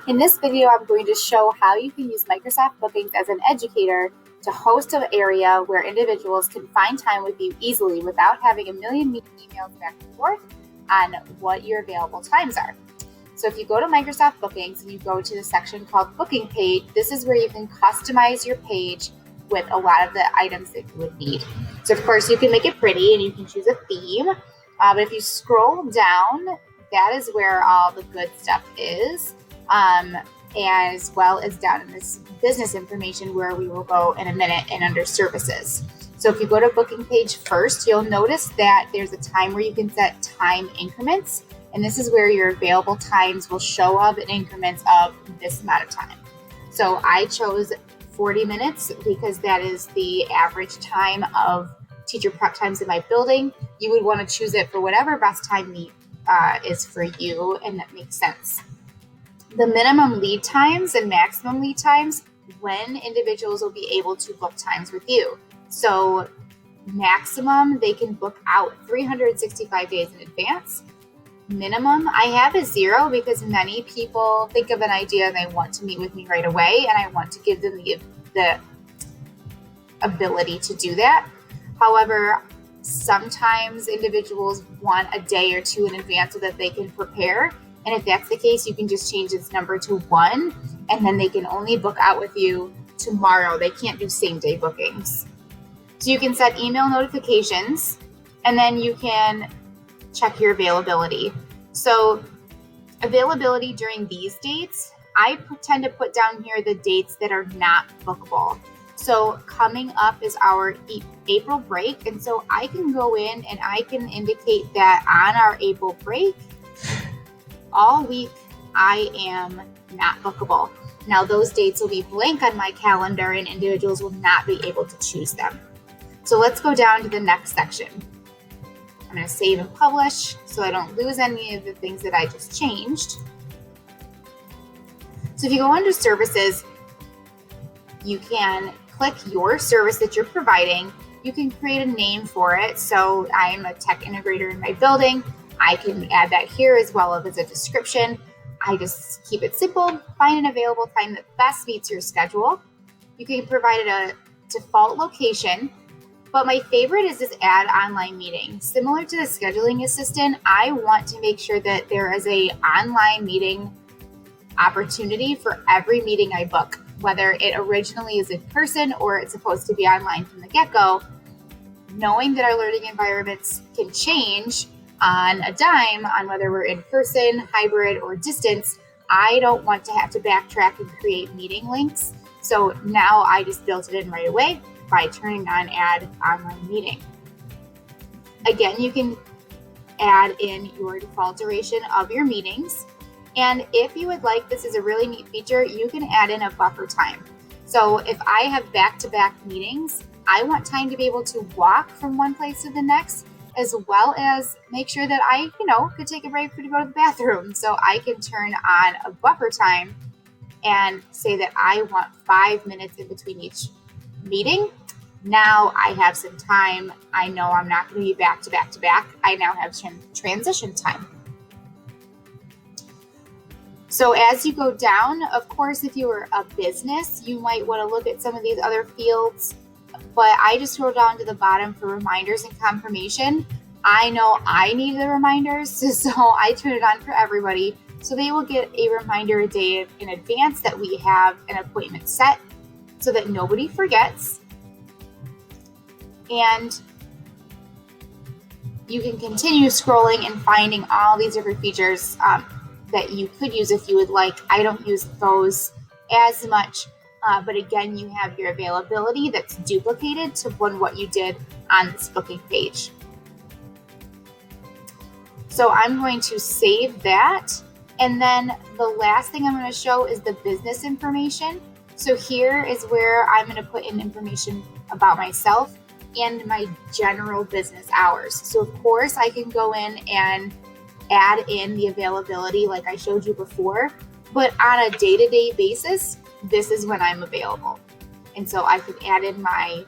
In this video, I'm going to show how you can use Microsoft Bookings as an educator to host an area where individuals can find time with you easily without having a million emails back and forth on what your available times are. So if you go to Microsoft Bookings and you go to the section called Booking Page, this is where you can customize your page with a lot of the items that you would need. So of course you can make it pretty and you can choose a theme, but if you scroll down, that is where all the good stuff is. As well as down in this business information where we will go in a minute and under services. So if you go to booking page first, you'll notice that there's a time where you can set time increments. And this is where your available times will show up in increments of this amount of time. So I chose 40 minutes because that is the average time of teacher prep times in my building. You would want to choose it for whatever best time is for you, and that makes sense. The minimum lead times and maximum lead times when individuals will be able to book times with you. So maximum, they can book out 365 days in advance. Minimum, I have a 0 because many people think of an idea and they want to meet with me right away, and I want to give them the ability to do that. However, sometimes individuals want a day or two in advance so that they can prepare. And if that's the case, you can just change this number to 1, and then they can only book out with you tomorrow. They can't do same day bookings. So you can set email notifications, and then you can check your availability. So availability during these dates, I tend to put down here the dates that are not bookable. So coming up is our April break, and so I can go in and I can indicate that on our April break, all week, I am not bookable. Now, those dates will be blank on my calendar and individuals will not be able to choose them. So let's go down to the next section. I'm going to save and publish so I don't lose any of the things that I just changed. So if you go under services, you can click your service that you're providing. You can create a name for it. So I'm a tech integrator in my building. I can add that here as well as a description. I just keep it simple, find an available time that best meets your schedule. You can provide a default location, but my favorite is this add online meeting. Similar to the scheduling assistant, I want to make sure that there is a online meeting opportunity for every meeting I book, whether it originally is in person or it's supposed to be online from the get-go. Knowing that our learning environments can change on a dime on whether we're in person, hybrid, or distance, I don't want to have to backtrack and create meeting links. So now I just built it in right away by turning on add online meeting. Again, you can add in your default duration of your meetings. And if you would like, this is a really neat feature, you can add in a buffer time. So if I have back-to-back meetings, I want time to be able to walk from one place to the next, as well as make sure that I, could take a break to go to the bathroom. So I can turn on a buffer time and say that I want 5 minutes in between each meeting. Now I have some time. I know I'm not going to be back to back to back. I now have transition time. So as you go down, of course, if you were a business, you might want to look at some of these other fields. But I just scroll down to the bottom for reminders and confirmation. I know I need the reminders, so I turn it on for everybody. So they will get a reminder a day in advance that we have an appointment set so that nobody forgets. And you can continue scrolling and finding all these different features that you could use if you would like. I don't use those as much. But again, you have your availability that's duplicated to what you did on this booking page. So I'm going to save that. And then the last thing I'm going to show is the business information. So here is where I'm going to put in information about myself and my general business hours. So of course I can go in and add in the availability like I showed you before, but on a day-to-day basis, this is when I'm available. And so I can add in my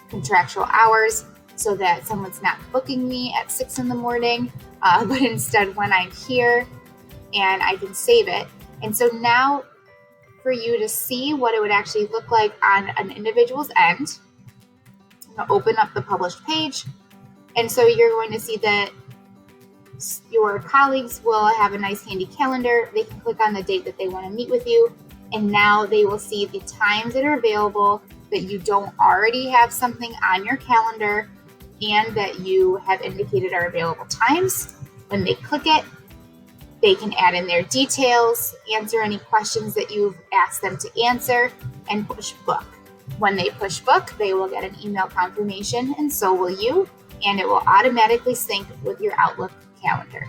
contractual hours so that someone's not booking me at 6 a.m, but instead when I'm here, and I can save it. And so now for you to see what it would actually look like on an individual's end, I'm going to open up the published page. And so you're going to see that your colleagues will have a nice handy calendar. They can click on the date that they want to meet with you. And now they will see the times that are available, that you don't already have something on your calendar and that you have indicated are available times. When they click it, they can add in their details, answer any questions that you've asked them to answer, and push book. When they push book, they will get an email confirmation, and so will you, and it will automatically sync with your Outlook calendar.